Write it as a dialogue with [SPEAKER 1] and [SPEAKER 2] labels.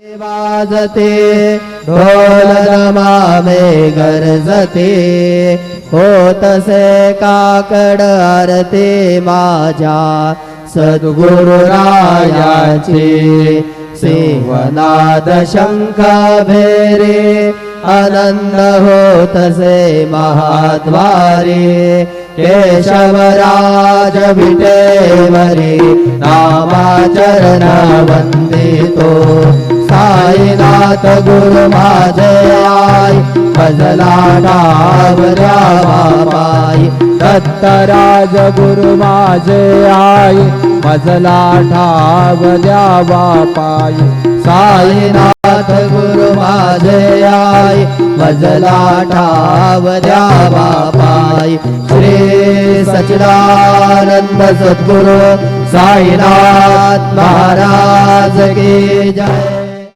[SPEAKER 1] वाजते ढोल नमामे गरजते होतसे काकड आरते माझ्या सद्गुरुरायाचे सेवनाद शंख भेरे आनंद होतसे महाद्वारे केशवराज विटेवरी नामाचरण वंदितो साईनाथ गुरु माझे आई भजला डावऱ्या बापाई दत्तराज गुरु माझे आई भजला ठावल्या बापाई साईनाथ गुरु माझे आई भजला ठावल्या बापाई श्री सच्चिदानंद सद्गुरु साईनाथ महाराज की जय।